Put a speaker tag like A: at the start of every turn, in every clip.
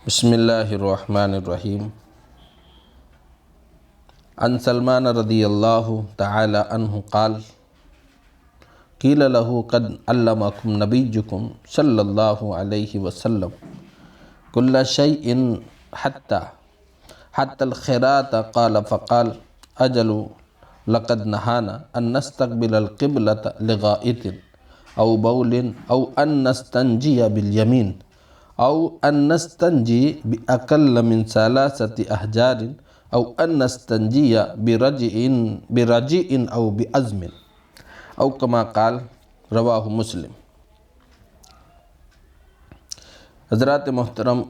A: بسم اللہ الرحمن الرحیم۔ عن سلمان رضی اللہ تعالی عنہ قال قیل له قد علمکم نبیکم صلی اللہ علیہ وسلم کل شیء حتی الخیرات قال فقال اجل لقد نہانا ان نستقبل القبلۃ لغائط او بول او ان نستنجی بالیمین او ان نستنجی باقل من ثلاثۃ احجار او ان نستنجی برجع او بعظم او کما قال، رواہ مسلم۔ حضرات محترم،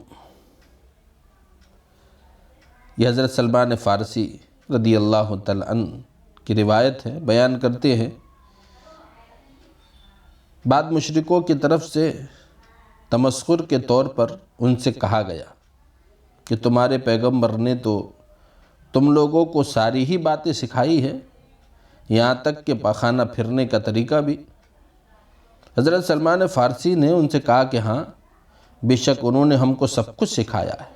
A: یہ حضرت سلمان فارسی رضی اللہ تعالی عنہ کی روایت ہے، بیان کرتے ہیں بعد مشرکوں کی طرف سے تمسخر کے طور پر ان سے کہا گیا کہ تمہارے پیغمبر نے تو تم لوگوں کو ساری ہی باتیں سکھائی ہیں، یہاں تک کہ پاخانہ پھرنے کا طریقہ بھی۔ حضرت سلمان فارسی نے ان سے کہا کہ ہاں، بے شک انہوں نے ہم کو سب کچھ سکھایا ہے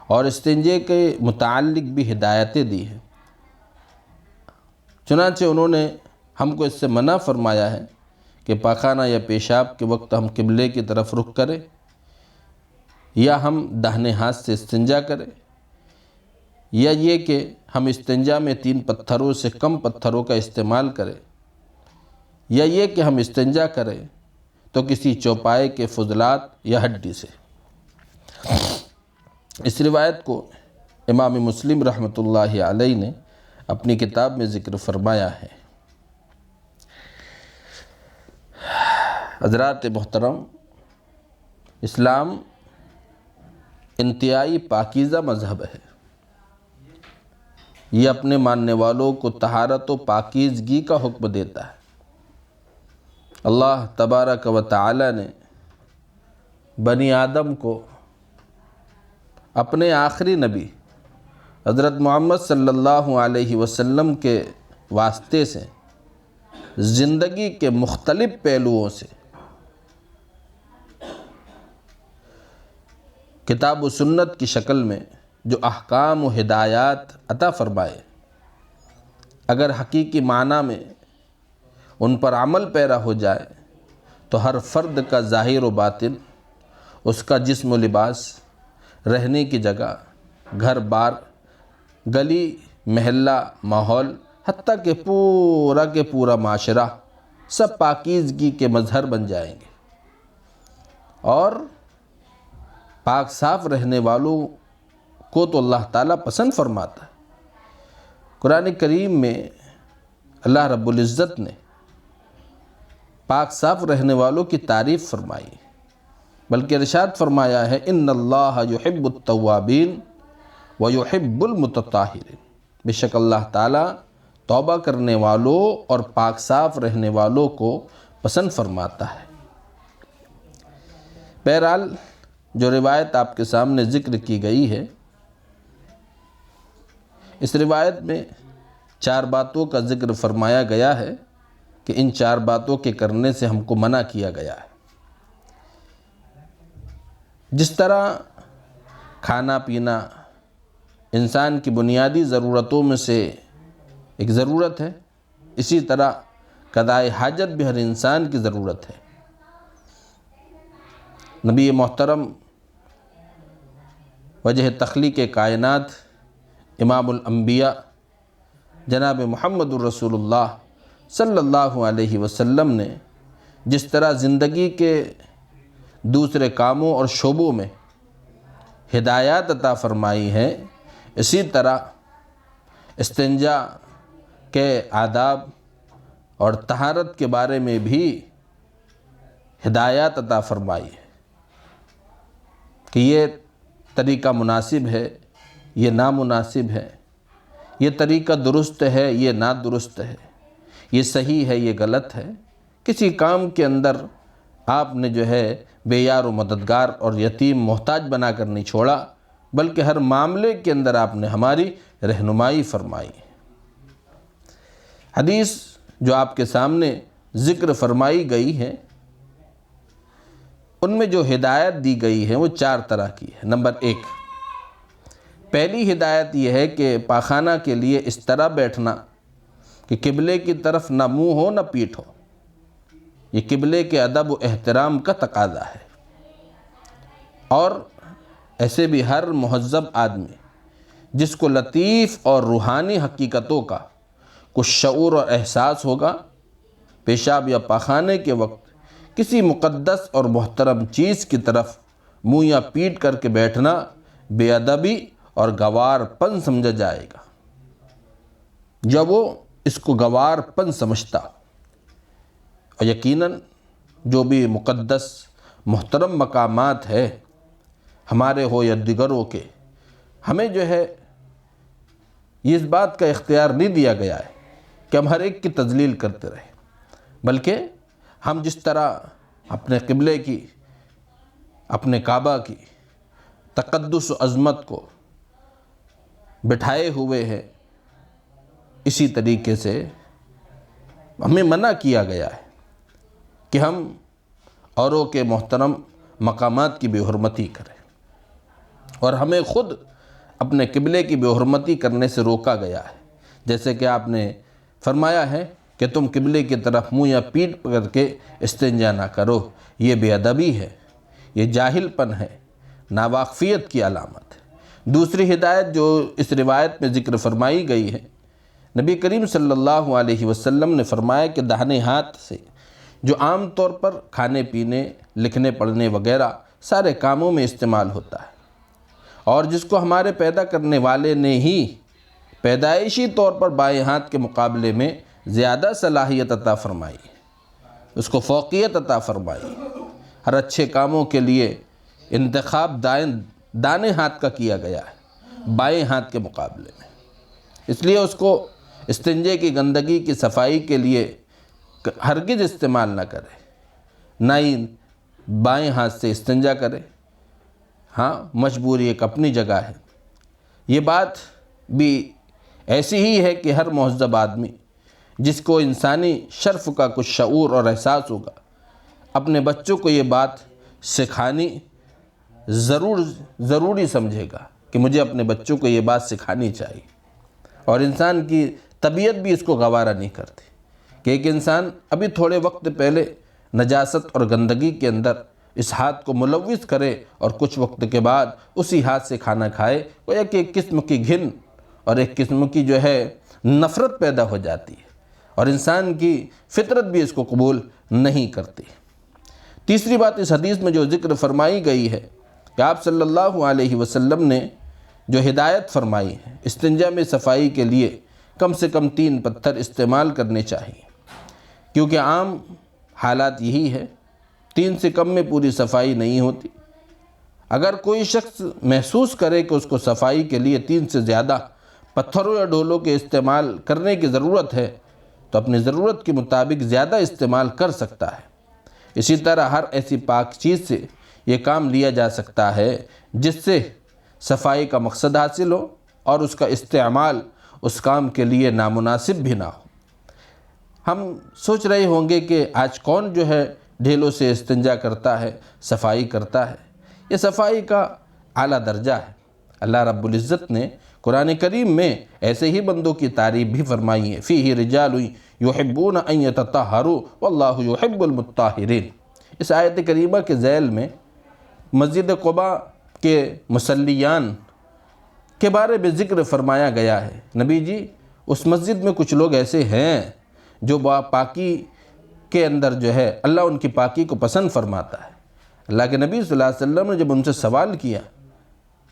A: اور استنجے کے متعلق بھی ہدایتیں دی ہیں، چنانچہ انہوں نے ہم کو اس سے منع فرمایا ہے کہ پاخانہ یا پیشاب کے وقت ہم قبلے کی طرف رخ کریں یا ہم داہنے ہاتھ سے استنجا کریں، یا یہ کہ ہم استنجا میں 3 پتھروں سے کم پتھروں کا استعمال کریں، یا یہ کہ ہم استنجا کریں تو کسی چوپائے کے فضلات یا ہڈی سے۔ اس روایت کو امام مسلم رحمۃ اللہ علیہ نے اپنی کتاب میں ذکر فرمایا ہے۔ حضرات محترم، اسلام انتہائی پاکیزہ مذہب ہے۔ یہ اپنے ماننے والوں کو طہارت و پاکیزگی کا حکم دیتا ہے۔ اللہ تبارک و تعالی نے بنی آدم کو اپنے آخری نبی حضرت محمد صلی اللہ علیہ وسلم کے واسطے سے زندگی کے مختلف پہلوؤں سے کتاب و سنت کی شکل میں جو احکام و ہدایات عطا فرمائے، اگر حقیقی معنی میں ان پر عمل پیرا ہو جائے تو ہر فرد کا ظاہر و باطن، اس کا جسم و لباس، رہنے کی جگہ، گھر بار، گلی محلہ، ماحول، حتیٰ کہ پورا کے پورا معاشرہ سب پاکیزگی کے مظہر بن جائیں گے، اور پاک صاف رہنے والوں کو تو اللہ تعالیٰ پسند فرماتا ہے۔ قرآن کریم میں اللہ رب العزت نے پاک صاف رہنے والوں کی تعریف فرمائی، بلکہ ارشاد فرمایا ہے ان اللہ یحب التوابین ویحب المتطہرین، بے شک اللہ تعالیٰ توبہ کرنے والوں اور پاک صاف رہنے والوں کو پسند فرماتا ہے۔ بہرحال جو روایت آپ کے سامنے ذکر کی گئی ہے، اس روایت میں 4 باتوں کا ذکر فرمایا گیا ہے کہ ان 4 باتوں کے کرنے سے ہم کو منع کیا گیا ہے۔ جس طرح کھانا پینا انسان کی بنیادی ضرورتوں میں سے ایک ضرورت ہے، اسی طرح قضائے حاجت بھی ہر انسان کی ضرورت ہے۔ نبی محترم وجہ تخلیق کائنات امام الانبیاء جناب محمد الرسول اللہ صلی اللہ علیہ وسلم نے جس طرح زندگی کے دوسرے کاموں اور شعبوں میں ہدایات عطا فرمائی ہیں، اسی طرح استنجا کے آداب اور طہارت کے بارے میں بھی ہدایات عطا فرمائی ہے کہ یہ طریقہ مناسب ہے، یہ نامناسب ہے، یہ طریقہ درست ہے، یہ نادرست ہے، یہ صحیح ہے، یہ غلط ہے۔ کسی کام کے اندر آپ نے جو ہے بے یار و مددگار اور یتیم محتاج بنا کر نہیں چھوڑا، بلکہ ہر معاملے کے اندر آپ نے ہماری رہنمائی فرمائی۔ حدیث جو آپ کے سامنے ذکر فرمائی گئی ہے، ان میں جو ہدایت دی گئی ہے وہ 4 طرح کی ہے۔ نمبر 1، پہلی ہدایت یہ ہے کہ پاخانہ کے لیے اس طرح بیٹھنا کہ قبلے کی طرف نہ منہ ہو نہ پیٹھ ہو۔ یہ قبلے کے ادب و احترام کا تقاضا ہے، اور ایسے بھی ہر مہذب آدمی جس کو لطیف اور روحانی حقیقتوں کا کچھ شعور اور احساس ہوگا، پیشاب یا پاخانے کے وقت کسی مقدس اور محترم چیز کی طرف منہ یا پیٹ کر کے بیٹھنا بے ادبی اور گوار پن سمجھا جائے گا۔ جب وہ اس کو گوار پن سمجھتا، اور یقیناً جو بھی مقدس محترم مقامات ہے ہمارے ہو یا دیگروں کے، ہمیں جو ہے یہ اس بات کا اختیار نہیں دیا گیا ہے کہ ہم ہر ایک کی تذلیل کرتے رہیں، بلکہ ہم جس طرح اپنے قبلے کی، اپنے کعبہ کی تقدس و عظمت کو بٹھائے ہوئے ہیں، اسی طریقے سے ہمیں منع کیا گیا ہے کہ ہم اوروں کے محترم مقامات کی بے حرمتی کریں، اور ہمیں خود اپنے قبلے کی بے حرمتی کرنے سے روکا گیا ہے۔ جیسے کہ آپ نے فرمایا ہے کہ تم قبلے کی طرف منہ یا پیٹھ کر کے استنجا نہ کرو، یہ بے ادبی ہے، یہ جاہل پن ہے، ناواقفیت کی علامت ہے۔ دوسری ہدایت جو اس روایت میں ذکر فرمائی گئی ہے، نبی کریم صلی اللہ علیہ وسلم نے فرمایا کہ داہنے ہاتھ سے جو عام طور پر کھانے پینے، لکھنے پڑھنے وغیرہ سارے کاموں میں استعمال ہوتا ہے، اور جس کو ہمارے پیدا کرنے والے نے ہی پیدائشی طور پر بائیں ہاتھ کے مقابلے میں زیادہ صلاحیت عطا فرمائی، اس کو فوقیت عطا فرمائی، ہر اچھے کاموں کے لیے انتخاب دائیں ہاتھ کا کیا گیا ہے بائیں ہاتھ کے مقابلے میں، اس لیے اس کو استنجے کی گندگی کی صفائی کے لیے ہرگز استعمال نہ کرے، نہ ہی بائیں ہاتھ سے استنجا کرے۔ ہاں، مجبوری ایک اپنی جگہ ہے۔ یہ بات بھی ایسی ہی ہے کہ ہر مہذب آدمی جس کو انسانی شرف کا کچھ شعور اور احساس ہوگا، اپنے بچوں کو یہ بات سکھانی ضروری سمجھے گا کہ مجھے اپنے بچوں کو یہ بات سکھانی چاہیے، اور انسان کی طبیعت بھی اس کو گوارا نہیں کرتی کہ ایک انسان ابھی تھوڑے وقت پہلے نجاست اور گندگی کے اندر اس ہاتھ کو ملوث کرے اور کچھ وقت کے بعد اسی ہاتھ سے کھانا کھائے، گویا کہ ایک قسم کی گھن اور ایک قسم کی جو ہے نفرت پیدا ہو جاتی ہے، اور انسان کی فطرت بھی اس کو قبول نہیں کرتی۔ تیسری بات اس حدیث میں جو ذکر فرمائی گئی ہے کہ آپ صلی اللہ علیہ وسلم نے جو ہدایت فرمائی ہے، استنجا میں صفائی کے لیے کم سے کم 3 پتھر استعمال کرنے چاہیے، کیونکہ عام حالات یہی ہے 3 سے کم میں پوری صفائی نہیں ہوتی۔ اگر کوئی شخص محسوس کرے کہ اس کو صفائی کے لیے 3 سے زیادہ پتھروں یا ڈولوں کے استعمال کرنے کی ضرورت ہے تو اپنی ضرورت کے مطابق زیادہ استعمال کر سکتا ہے۔ اسی طرح ہر ایسی پاک چیز سے یہ کام لیا جا سکتا ہے جس سے صفائی کا مقصد حاصل ہو اور اس کا استعمال اس کام کے لیے نامناسب بھی نہ ہو۔ ہم سوچ رہے ہوں گے کہ آج کون جو ہے ڈھیلوں سے استنجا کرتا ہے، صفائی کرتا ہے۔ یہ صفائی کا اعلیٰ درجہ ہے۔ اللہ رب العزت نے قرآن کریم میں ایسے ہی بندوں کی تعریف بھی فرمائی ہے، فیہ رجال یحبون ان یتطہروا واللہ یحب المطہرین۔ اس آیت کریمہ کے ذیل میں مسجد قباء کے مصلیان کے بارے میں ذکر فرمایا گیا ہے۔ نبی جی، اس مسجد میں کچھ لوگ ایسے ہیں جو پاکی کے اندر جو ہے اللہ ان کی پاکی کو پسند فرماتا ہے۔ اللہ کے نبی صلی اللہ علیہ وسلم نے جب ان سے سوال کیا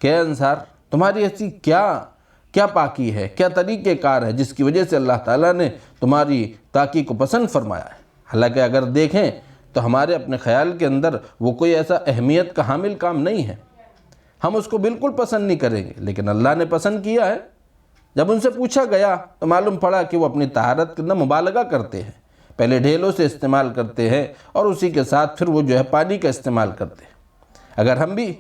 A: کہ اے انصار، تمہاری ایسی کیا پاکی ہے، کیا طریقہ کار ہے جس کی وجہ سے اللہ تعالیٰ نے تمہاری پاکی کو پسند فرمایا ہے؟ حالانکہ اگر دیکھیں تو ہمارے اپنے خیال کے اندر وہ کوئی ایسا اہمیت کا حامل کام نہیں ہے، ہم اس کو بالکل پسند نہیں کریں گے، لیکن اللہ نے پسند کیا ہے۔ جب ان سے پوچھا گیا تو معلوم پڑا کہ وہ اپنی طہارت کے اندر مبالغہ کرتے ہیں، پہلے ڈھیلوں سے استعمال کرتے ہیں اور اسی کے ساتھ پھر وہ جو ہے پانی کا استعمال کرتے ہیں۔ اگر ہم بھی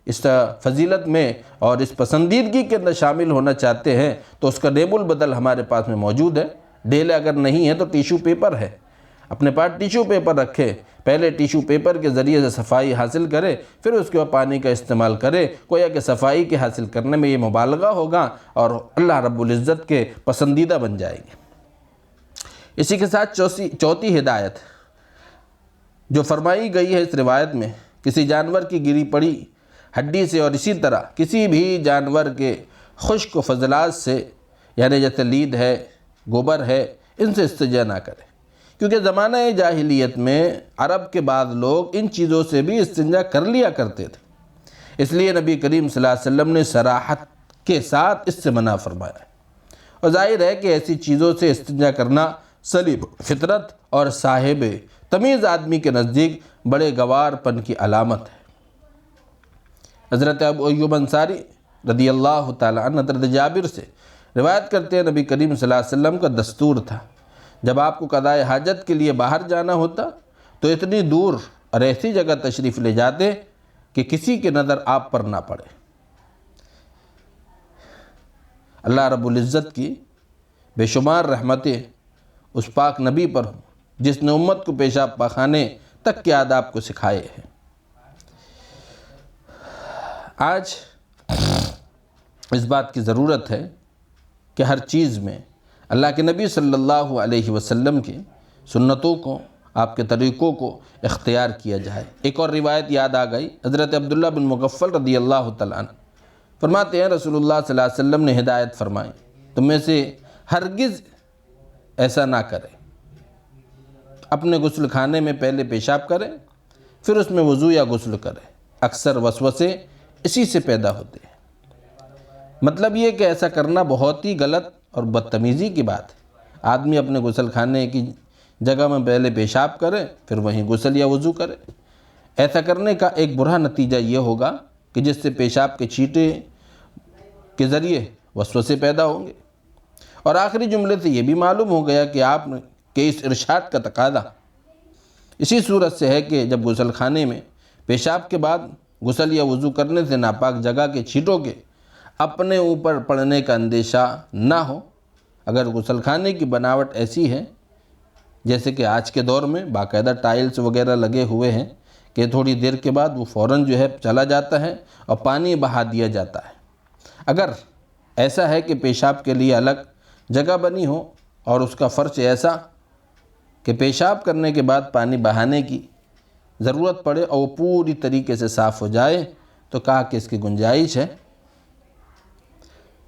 A: اس فضیلت میں اور اس پسندیدگی کے اندر شامل ہونا چاہتے ہیں تو اس کا نیب البدل ہمارے پاس میں موجود ہے۔ ڈھیلے اگر نہیں ہے تو ٹیشو پیپر ہے، اپنے پاس ٹیشو پیپر رکھے، پہلے ٹیشو پیپر کے ذریعے سے صفائی حاصل کرے، پھر اس کے بعد پانی کا استعمال کرے، گویا کہ صفائی کے حاصل کرنے میں یہ مبالغہ ہوگا اور اللہ رب العزت کے پسندیدہ بن جائیں گے۔ اسی کے ساتھ چوتھی ہدایت جو فرمائی گئی ہے اس روایت میں، کسی جانور کی گری پڑی ہڈی سے اور اسی طرح کسی بھی جانور کے خشک و فضلات سے، یعنی جیسے لید ہے، گوبر ہے، ان سے استنجا نہ کرے، کیونکہ زمانہ جاہلیت میں عرب کے بعض لوگ ان چیزوں سے بھی استنجا کر لیا کرتے تھے، اس لیے نبی کریم صلی اللہ علیہ وسلم نے صراحت کے ساتھ اس سے منع فرمایا ہے۔ اور ظاہر ہے کہ ایسی چیزوں سے استنجا کرنا سلیب فطرت اور صاحب تمیز آدمی کے نزدیک بڑے گوار پن کی علامت ہے۔ حضرت ابو ایوب انصاری رضی اللہ تعالیٰ عنہ حضرت جابر سے روایت کرتے ہیں، نبی کریم صلی اللہ علیہ وسلم کا دستور تھا، جب آپ کو قضائے حاجت کے لیے باہر جانا ہوتا تو اتنی دور اور ایسی جگہ تشریف لے جاتے کہ کسی کی نظر آپ پر نہ پڑے۔ اللہ رب العزت کی بے شمار رحمتیں اس پاک نبی پر ہوں جس نے امت کو پیشاب پاخانے تک کے آداب کو سکھائے ہیں۔ آج اس بات کی ضرورت ہے کہ ہر چیز میں اللہ کے نبی صلی اللہ علیہ وسلم کی سنتوں کو، آپ کے طریقوں کو اختیار کیا جائے۔ ایک اور روایت یاد آ گئی، حضرت عبداللہ بن مغفل رضی اللہ تعالیٰ عنہ فرماتے ہیں رسول اللہ صلی اللہ علیہ وسلم نے ہدایت فرمائی، تم میں سے ہرگز ایسا نہ کرے، اپنے غسل خانے میں پہلے پیشاب کرے پھر اس میں وضو یا غسل کرے، اکثر وسوسے اسی سے پیدا ہوتے ہیں۔ مطلب یہ کہ ایسا کرنا بہت ہی غلط اور بدتمیزی کی بات ہے۔ آدمی اپنے غسل خانے کی جگہ میں پہلے پیشاب کرے پھر وہیں غسل یا وضو کرے۔ ایسا کرنے کا ایک برا نتیجہ یہ ہوگا کہ جس سے پیشاب کے چھینٹے کے ذریعے وسوسے پیدا ہوں گے۔ اور آخری جملے سے یہ بھی معلوم ہو گیا کہ آپ کے اس ارشاد کا تقاضا اسی صورت سے ہے کہ جب غسل خانے میں پیشاب کے بعد غسل یا وضو کرنے سے ناپاک جگہ کے چھینٹوں کے اپنے اوپر پڑنے کا اندیشہ نہ ہو۔ اگر غسل خانے کی بناوٹ ایسی ہے جیسے کہ آج کے دور میں باقاعدہ ٹائلز وغیرہ لگے ہوئے ہیں کہ تھوڑی دیر کے بعد وہ فوراً جو ہے چلا جاتا ہے اور پانی بہا دیا جاتا ہے، اگر ایسا ہے کہ پیشاب کے لیے الگ جگہ بنی ہو اور اس کا فرش ایسا کہ پیشاب کرنے کے بعد پانی بہانے کی ضرورت پڑے اور وہ پوری طریقے سے صاف ہو جائے تو کہا کہ اس کی گنجائش ہے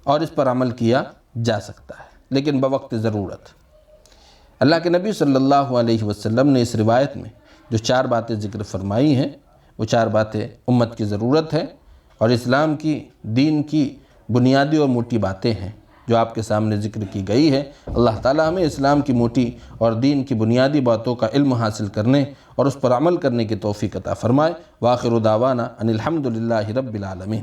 A: اور اس پر عمل کیا جا سکتا ہے، لیکن بوقت ضرورت۔ اللہ کے نبی صلی اللہ علیہ وسلم نے اس روایت میں جو 4 باتیں ذکر فرمائی ہیں وہ 4 باتیں امت کی ضرورت ہے اور اسلام کی دین کی بنیادی اور موٹی باتیں ہیں جو آپ کے سامنے ذکر کی گئی ہے۔ اللہ تعالیٰ ہمیں اسلام کی موٹی اور دین کی بنیادی باتوں کا علم حاصل کرنے اور اس پر عمل کرنے کی توفیق عطا فرمائے۔ وآخر دعوانا ان الحمد للہ رب العالمین۔